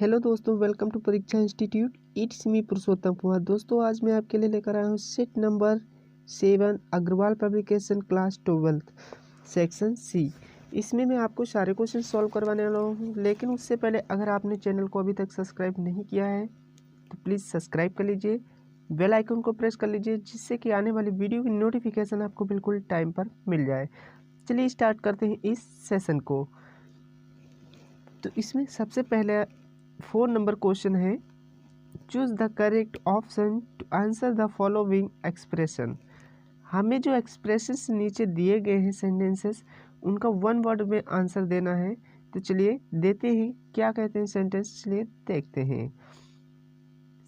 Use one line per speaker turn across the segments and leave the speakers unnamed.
Hello दोस्तों, welcome to Pariksha institute. It's me Purushottam Kumar. दोस्तों, आज मैं आपके लिए लेकर आया हूँ set number 7 Agarwal publication class 12 section C. इसमें मैं आपको सारे क्वेश्चन सॉल्व करवाने वाला हूँ, लेकिन उससे पहले अगर आपने चैनल को अभी तक सब्सक्राइब नहीं किया है तो प्लीज़ सब्सक्राइब कर लीजिए, बेल आइकन को प्रेस कर लीजिए, जिससे कि आने वाली वीडियो की नोटिफिकेशन आपको बिल्कुल टाइम पर मिल जाए। चलिए स्टार्ट करते हैं इस सेशन को। तो इसमें सबसे पहले 4 नंबर क्वेश्चन है, choose the correct option to answer the following expression. हमें जो एक्सप्रेशंस नीचे दिए गए हैं सेंटेंसेस, उनका वन वर्ड में आंसर देना है। तो चलिए देते हैं, क्या कहते हैं सेंटेंस, चलिए देखते हैं।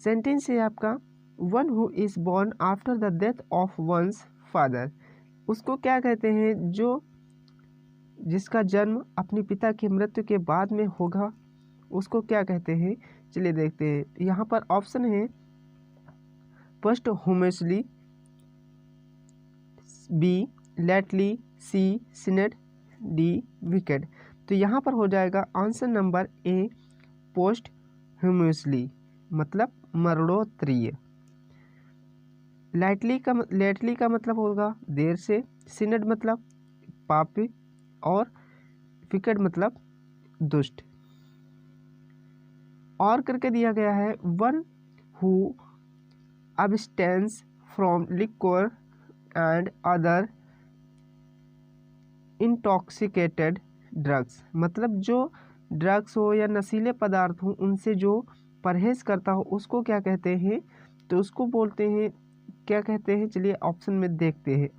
सेंटेंस है आपका, one who is born after the death of one's father. उसको क्या कहते हैं, जो जिसका जन्म अपने पिता की मृत्यु के बाद में होगा, उसको क्या कहते हैं। चलिए देखते हैं। यहाँ पर ऑप्शन है फर्स्ट होमेसली, बी लेटली, सी सिनेट, डी विकेड। तो यहाँ पर हो जाएगा आंसर नंबर ए पोस्ट ह्यूमसली, मतलब मरणोत्तरीय। लेटली का मतलब होगा देर से, सिनेट मतलब पापी, और विकेड मतलब दुष्ट। और करके दिया गया है, one who abstains from liquor and other intoxicated drugs, मतलब जो ड्रग्स हो या नशीले पदार्थ हो उनसे जो परहेज करता हो उसको क्या कहते हैं। तो उसको बोलते हैं, क्या कहते हैं, चलिए ऑप्शन में देखते हैं।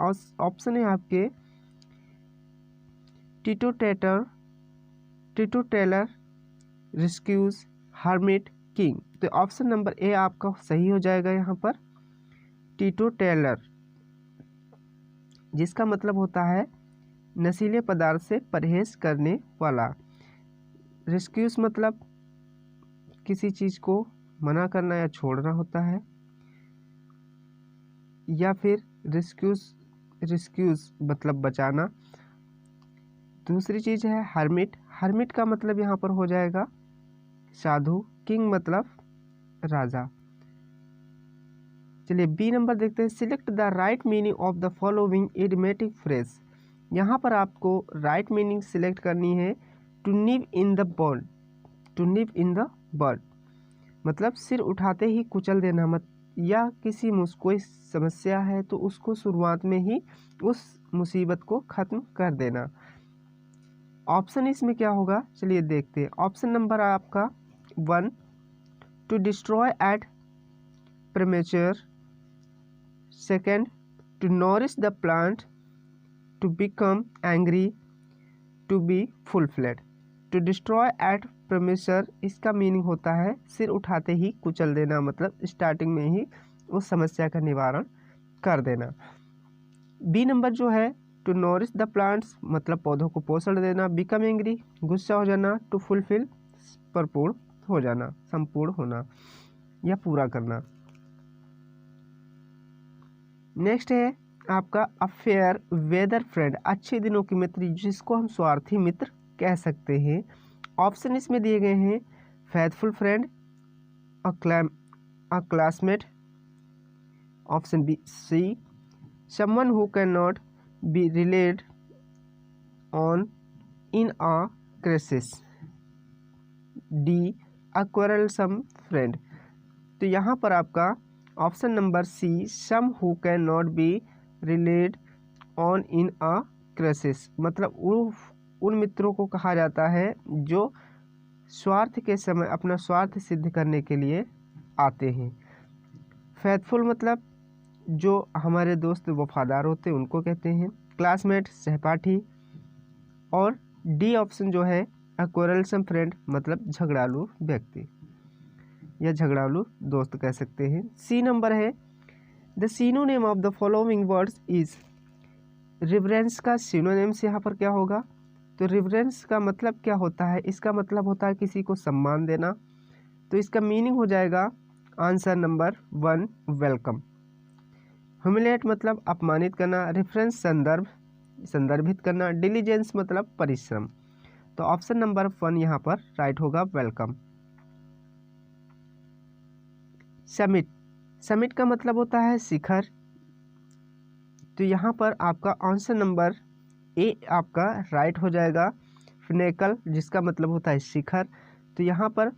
ऑप्शन है आपके टीटोटेलर, रेस्क्यूज, हर्मिट, किंग। तो ऑप्शन नंबर ए आपका सही हो जाएगा यहाँ पर, टीटोटेलर, जिसका मतलब होता है नशीले पदार्थ से परहेज करने वाला। रेस्क्यूज मतलब किसी चीज़ को मना करना या छोड़ना होता है, या फिर रेस्क्यूज मतलब बचाना। दूसरी चीज़ है हर्मिट, हर्मिट का मतलब यहाँ पर हो जाएगा साधु, किंग मतलब राजा। चलिए बी नंबर देखते हैं, select the right meaning of the following idiomatic phrase. यहाँ पर आपको राइट मीनिंग सिलेक्ट करनी है। टू निव इन द बर्ड, टू निव इन द बर्ड मतलब सिर उठाते ही कुचल देना, मत या किसी कोई समस्या है तो उसको शुरुआत में ही उस मुसीबत को ख़त्म कर देना। ऑप्शन इसमें क्या होगा, चलिए देखते हैं। ऑप्शन नंबर आपका 1, to destroy at premature. Second, to nourish the plant, to become angry, to be full flat. To destroy at premature, इसका मीनिंग होता है सिर उठाते ही कुचल देना, मतलब स्टार्टिंग में ही उस समस्या का निवारण कर देना। बी नंबर जो है, टू नॉरिश द प्लांट्स मतलब पौधों को पोषण देना। बिकम एंग्री गुस्सा हो जाना। टू फुलफिल परिपूर्ण हो जाना, संपूर्ण होना या पूरा करना। नेक्स्ट है आपका अफेयर वेदर फ्रेंड, अच्छे दिनों की मित्र, जिसको हम स्वार्थी मित्र कह सकते हैं। ऑप्शन इसमें दिए गए हैं, faithful friend, a classmate, option B see someone who can not be relayed on in a crisis, D a क्वारलसम friend. तो यहाँ पर आपका option number C some who can not be relayed on in a crisis, मतलब उन मित्रों को कहा जाता है जो स्वार्थ के समय अपना स्वार्थ सिद्ध करने के लिए आते हैं। फेथफुल मतलब जो हमारे दोस्त वफादार होते हैं उनको कहते हैं। क्लासमेट सहपाठी। और डी ऑप्शन जो है अ क्वारलसम फ्रेंड मतलब झगड़ालू व्यक्ति या झगड़ालू दोस्त कह सकते हैं। सी नंबर है, the synonym of the following words is. Reverence का सिनोनिम्स यहाँ पर क्या होगा, तो रिवरेंस का मतलब क्या होता है, इसका मतलब होता है किसी को सम्मान देना। तो इसका मीनिंग हो जाएगा आंसर नंबर 1 वेलकम। ह्यूमिलेट मतलब अपमानित करना। रेफरेंस संदर्भित करना। डिलीजेंस मतलब परिश्रम। तो ऑप्शन नंबर 1 यहाँ पर राइट होगा, वेलकम। समिट, समिट का मतलब होता है शिखर। तो यहाँ पर आपका आंसर नंबर ए आपका राइट हो जाएगा। फिनेकल जिसका मतलब होता है शिखर। तो यहाँ पर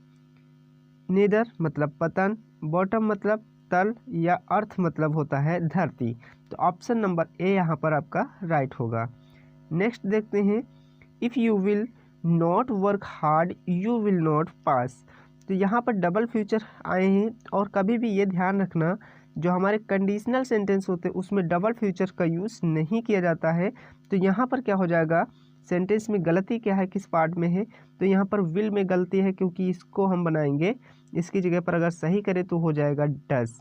नीदर मतलब पतन, बॉटम मतलब तल, या अर्थ मतलब होता है धरती। तो ऑप्शन नंबर ए यहाँ पर आपका राइट होगा। नेक्स्ट देखते हैं, if you will not work hard you will not pass. तो यहाँ पर डबल फ्यूचर आए हैं, और कभी भी ये ध्यान रखना जो हमारे कंडीशनल सेंटेंस होते हैं उसमें डबल फ्यूचर का यूज़ नहीं किया जाता है। तो यहाँ पर क्या हो जाएगा, सेंटेंस में गलती क्या है, किस पार्ट में है, तो यहाँ पर विल में गलती है, क्योंकि इसको हम बनाएंगे, इसकी जगह पर अगर सही करें तो हो जाएगा डस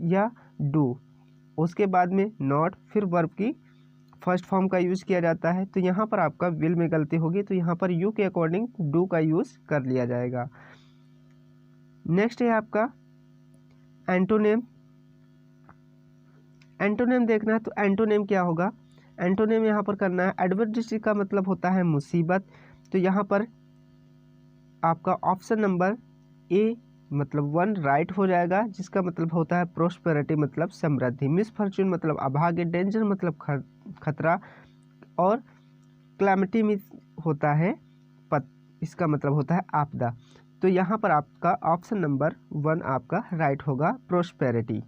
या डू। उसके बाद में नॉट, फिर वर्ब की फर्स्ट फॉर्म का यूज़ किया जाता है। तो यहाँ पर आपका विल में गलती होगी, तो यहाँ पर यू के अकॉर्डिंग डू का यूज़ कर लिया जाएगा। नेक्स्ट है आपका एंटोनेम। एंटोनेम देखना है, तो एंटोनेम क्या होगा, एंटोनेम यहाँ पर करना है, एडवर्सिटी का मतलब होता है मुसीबत। तो यहाँ पर आपका ऑप्शन नंबर ए मतलब 1 राइट हो जाएगा, जिसका मतलब होता है प्रोस्पेरिटी मतलब समृद्धि, मिसफॉर्चून मतलब अभाग्य, डेंजर मतलब खतरा, और क्लैमिटी में होता है इसका मतलब होता है आपदा। तो यहाँ पर आपका ऑप्शन नंबर 1 आपका राइट होगा, प्रोस्पेरिटी।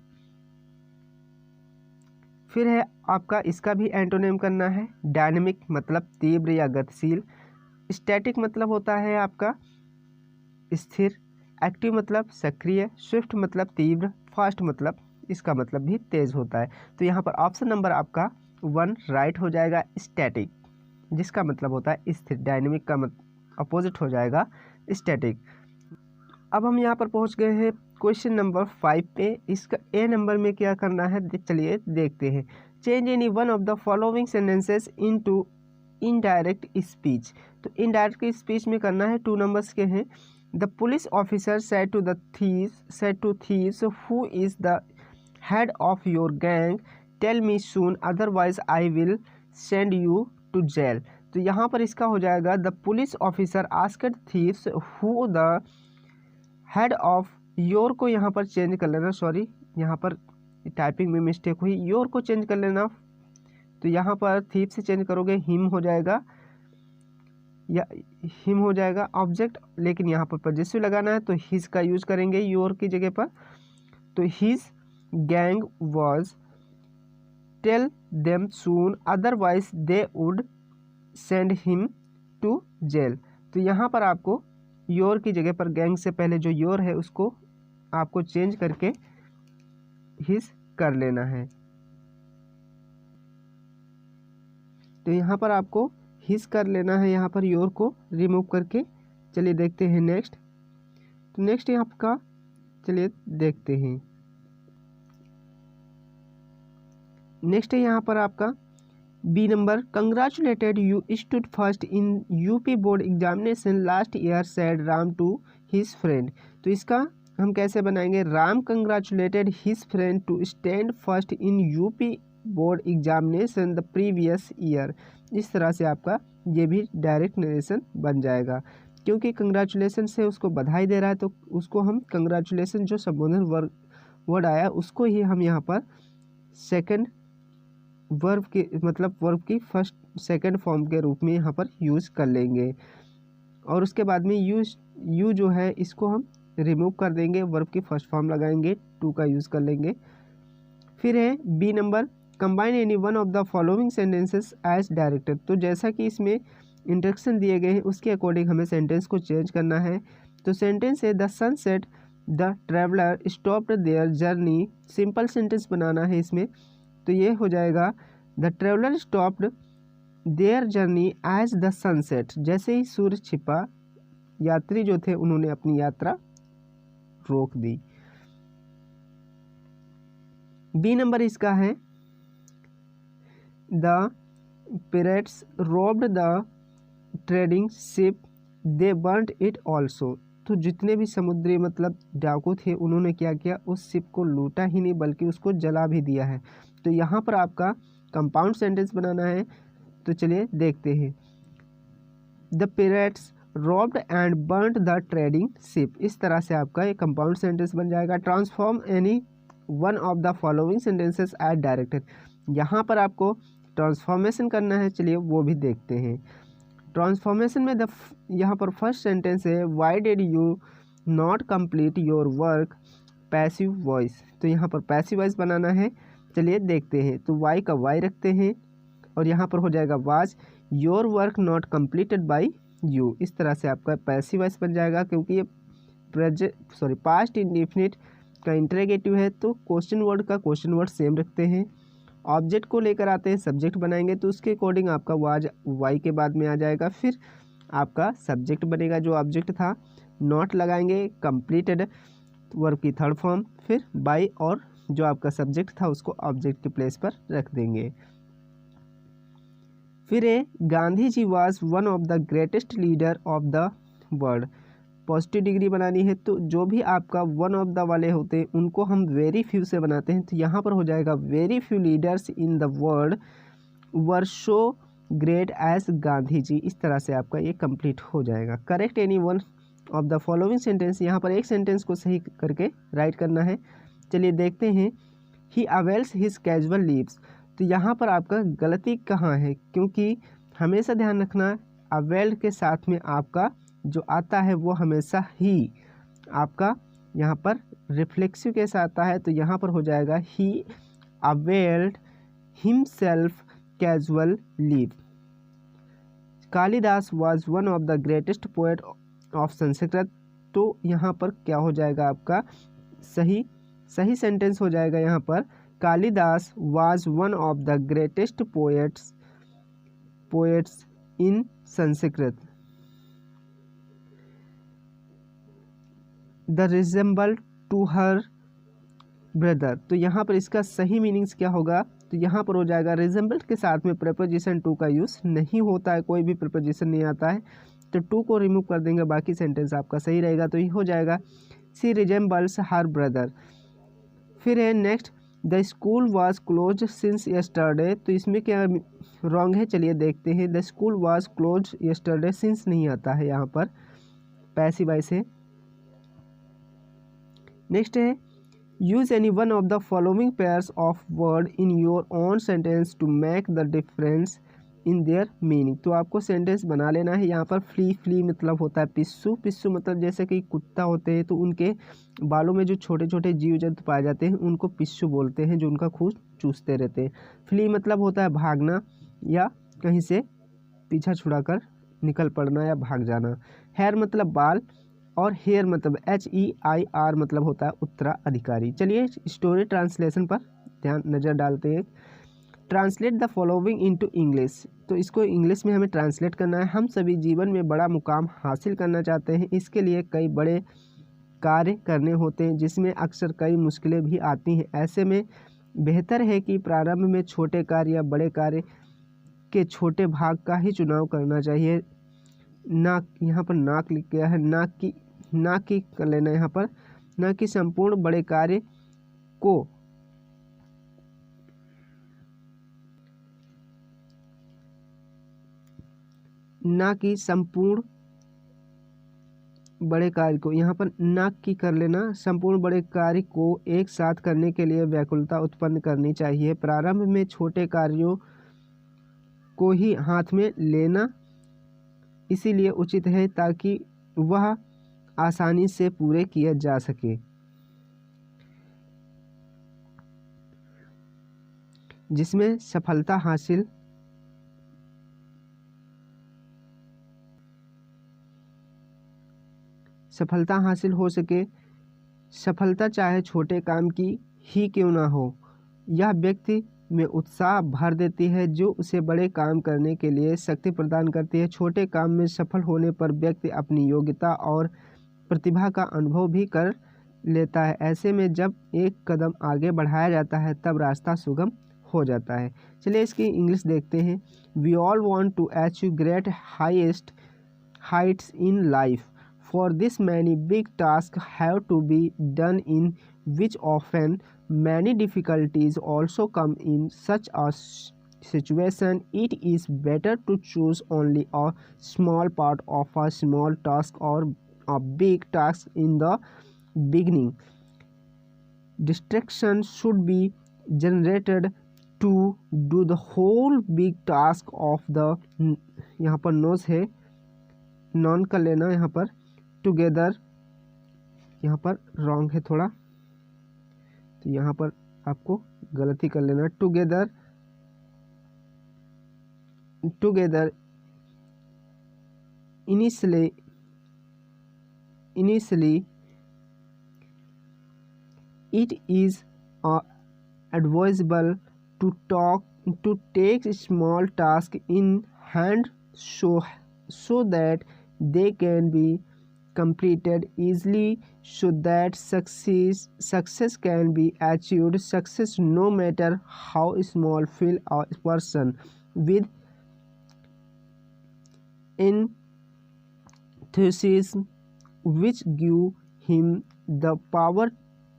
फिर है आपका इसका भी एंटोनेम करना है, डायनेमिक मतलब तीव्र या गतिशील, स्टैटिक मतलब होता है आपका स्थिर, एक्टिव मतलब सक्रिय, स्विफ्ट मतलब तीव्र, फास्ट मतलब इसका मतलब भी तेज होता है। तो यहाँ पर ऑप्शन नंबर आपका 1 राइट हो जाएगा, स्टैटिक, जिसका मतलब होता है स्थिर। डायनेमिक का अपोजिट हो जाएगा स्टैटिक। अब हम यहाँ पर पहुँच गए हैं क्वेश्चन नंबर 5 पे। इसका ए नंबर में क्या करना है, चलिए देखते हैं। Change any one of the following sentences into indirect speech. तो इनडायरेक्ट स्पीच में करना है, 2 नंबर्स के हैं। The police officer said to thieves who is the head of your gang, tell me soon otherwise I will send you to jail. तो यहाँ पर इसका हो जाएगा, the police officer asked thieves who the head of, your को यहाँ पर change कर लेना, सॉरी यहाँ पर टाइपिंग में मिस्टेक हुई, योर को चेंज कर लेना। तो यहाँ पर थीप से चेंज करोगे हिम हो जाएगा, या हिम हो जाएगा ऑब्जेक्ट, लेकिन यहाँ पर पॉजेसिव लगाना है तो हिज का यूज करेंगे योर की जगह पर। तो his gang was, tell them soon otherwise they would send him to jail. तो यहाँ पर आपको योर की जगह पर गैंग से पहले जो योर है उसको आपको चेंज करके हिज कर लेना है। तो यहाँ पर आपको हिज कर लेना है, यहाँ पर योर को रिमूव करके। चलिए देखते हैं नेक्स्ट। तो नेक्स्ट यहाँ का चलिए देखते हैं। नेक्स्ट है यहाँ पर आपका B number, congratulated you stood first in UP board examination last year said Ram to his friend. तो इसका हम कैसे बनाएंगे, Ram congratulated his friend to stand first in UP board examination the previous year. इस तरह से आपका ये भी डायरेक्ट नरेशन बन जाएगा, क्योंकि कंग्रेचुलेशन से उसको बधाई दे रहा है, तो उसको हम कंग्रेचुलेशन जो संबोधन वर्ड आया उसको ही हम यहाँ पर सेकंड वर्ब के मतलब वर्ब की फर्स्ट सेकंड फॉर्म के रूप में यहाँ पर यूज़ कर लेंगे। और उसके बाद में यू जो है इसको हम रिमूव कर देंगे, वर्ब की फर्स्ट फॉर्म लगाएंगे, टू का यूज़ कर लेंगे। फिर है B number, combine any one of the following sentences as directed. तो जैसा कि इसमें इंस्ट्रक्शन दिए गए हैं उसके अकॉर्डिंग हमें सेंटेंस को चेंज करना है। तो सेंटेंस है the sunset the traveller stopped their journey. Simple sentence बनाना है इसमें, तो ये हो जाएगा the traveller stopped their journey as the sunset. जैसे ही सूर्य छिपा यात्री जो थे उन्होंने अपनी यात्रा रोक दी। बी नंबर इसका है the pirates robbed the trading ship they burnt it also. तो जितने भी समुद्री मतलब डाकू थे उन्होंने क्या किया, उस शिप को लूटा ही नहीं बल्कि उसको जला भी दिया है। तो यहाँ पर आपका कंपाउंड सेंटेंस बनाना है। तो चलिए देखते हैं। The pirates robbed and burned the trading ship. इस तरह से आपका एक कंपाउंड सेंटेंस बन जाएगा। Transform any one of the following sentences as directed. यहाँ पर आपको ट्रांसफॉर्मेशन करना है, चलिए वो भी देखते हैं। ट्रांसफॉर्मेशन में यहाँ पर फर्स्ट सेंटेंस है why did you not complete your work passive voice. तो यहाँ पर पैसिव वॉइस बनाना है, चलिए देखते हैं। तो वाई का वाई रखते हैं और यहाँ पर हो जाएगा was your work not completed by you. इस तरह से आपका पैसिव वॉइस बन जाएगा, क्योंकि ये पास्ट इंडेफिनिट का इंटरोगेटिव है तो क्वेश्चन वर्ड का क्वेश्चन वर्ड सेम रखते हैं। ऑब्जेक्ट को लेकर आते हैं, सब्जेक्ट बनाएंगे तो उसके अकॉर्डिंग आपका वाज वाई के बाद में आ जाएगा, फिर आपका सब्जेक्ट बनेगा जो ऑब्जेक्ट था। नॉट लगाएंगे, कंप्लीटेड वर्ब की थर्ड फॉर्म, फिर बाय और जो आपका सब्जेक्ट था उसको ऑब्जेक्ट के प्लेस पर रख देंगे। फिर है Gandhi ji was one of the greatest leader of the world. Positive degree बनानी है तो जो भी आपका वन ऑफ द वाले होते हैं उनको हम वेरी फ्यू से बनाते हैं। तो यहाँ पर हो जाएगा very few leaders in the world were so great as Gandhi ji. इस तरह से आपका ये कंप्लीट हो जाएगा। Correct any one of the following sentence. यहाँ पर एक सेंटेंस को सही करके राइट करना है, चलिए देखते हैं। ही अवेल्स हिज कैजुअल लीव्स। तो यहाँ पर आपका गलती कहाँ है, क्योंकि हमेशा ध्यान रखना अवेल्ड के साथ में आपका जो आता है वो हमेशा ही आपका यहाँ पर रिफ्लेक्सिव के साथ आता है। तो यहाँ पर हो जाएगा he availed himself casual leave. Kalidas was one of the greatest poet of Sanskrit. तो यहाँ पर क्या हो जाएगा आपका सही सेंटेंस हो जाएगा। यहाँ पर Kalidas was one of the greatest poets in Sanskrit. The resemble to her brother. तो यहाँ पर इसका सही मीनिंग्स क्या होगा, तो यहाँ पर हो जाएगा रिजेंबल के साथ में प्रेपोजिशन टू का यूज़ नहीं होता है, कोई भी प्रेपोजिशन नहीं आता है, तो टू को रिमूव कर देंगे, बाकी सेंटेंस आपका सही रहेगा। तो ये हो जाएगा सी रिजेंबल्स हर ब्रदर। फिर है next the school was close since yesterday. तो इसमें क्या रॉन्ग है, चलिए देखते हैं। The school was close yesterday, since नहीं आता है यहाँ पर, पैसिव वॉइस है। नेक्स्ट है use any one of the following pairs of word in your own sentence to make the difference in their meaning. तो आपको सेंटेंस बना लेना है। यहाँ पर फ्ली मतलब होता है पिस्सू, पिस्सू मतलब जैसे कि कुत्ता होते हैं तो उनके बालों में जो छोटे छोटे जीव जंतु पाए जाते हैं उनको पिस्सू बोलते हैं, जो उनका खून चूसते रहते हैं। फ्ली मतलब होता है भागना या कहीं से पीछा छुड़ाकर निकल पड़ना या भाग जाना। हेयर मतलब बाल और हेयर मतलब HEIR मतलब होता है उत्तराधिकारी। चलिए स्टोरी ट्रांसलेशन पर ध्यान नज़र डालते हैं। Translate the following into English. तो इसको इंग्लिश में हमें ट्रांसलेट करना है। हम सभी जीवन में बड़ा मुकाम हासिल करना चाहते हैं, इसके लिए कई बड़े कार्य करने होते हैं जिसमें अक्सर कई मुश्किलें भी आती हैं। ऐसे में बेहतर है कि प्रारंभ में छोटे कार्य या बड़े कार्य के छोटे भाग का ही चुनाव करना चाहिए। ना यहाँ पर नाक लिख गया है, ना की कर लेना यहाँ पर, ना कि संपूर्ण बड़े कार्य को बड़े कार्य को यहाँ पर नाक की कर लेना, संपूर्ण बड़े कार्य को एक साथ करने के लिए व्याकुलता उत्पन्न करनी चाहिए। प्रारंभ में छोटे कार्यों को ही हाथ में लेना इसीलिए उचित है ताकि वह आसानी से पूरे किए जा सके, जिसमें सफलता हासिल हो सके। सफलता चाहे छोटे काम की ही क्यों ना हो, यह व्यक्ति में उत्साह भर देती है जो उसे बड़े काम करने के लिए शक्ति प्रदान करती है। छोटे काम में सफल होने पर व्यक्ति अपनी योग्यता और प्रतिभा का अनुभव भी कर लेता है। ऐसे में जब एक कदम आगे बढ़ाया जाता है तब रास्ता सुगम हो जाता है। चलिए इसकी इंग्लिश देखते हैं। We all want to achieve great highest heights in life. For this many big tasks have to be done in which often many difficulties also come in, such as situation, it is better to choose only a small part of a small task or a big task in the beginning. Distraction should be generated to do the whole big task of the, यहाँ पर knows है, non कर लेना यहाँ पर, together, यहाँ पर wrong है थोड़ा, तो यहाँ पर आपको गलती कर लेना, together initially it is advisable to take small tasks in hand so that they can be completed easily, so that success can be achieved. Success, no matter how small, fill a person with enthusiasm, which give him the power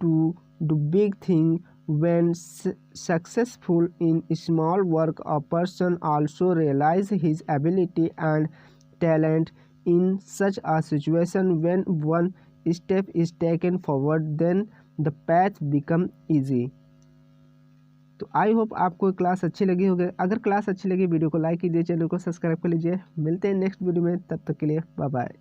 to do big things. When successful in small work, a person also realizes his ability and talent. In such a situation, when one step is taken forward, then the path become easy. तो I hope आपको class अच्छी लगी होगी। अगर class अच्छी लगी video को like कीजिए, चैनल को सब्सक्राइब कर लीजिए। मिलते हैं नेक्स्ट वीडियो में, तब तक के लिए बाय बाय।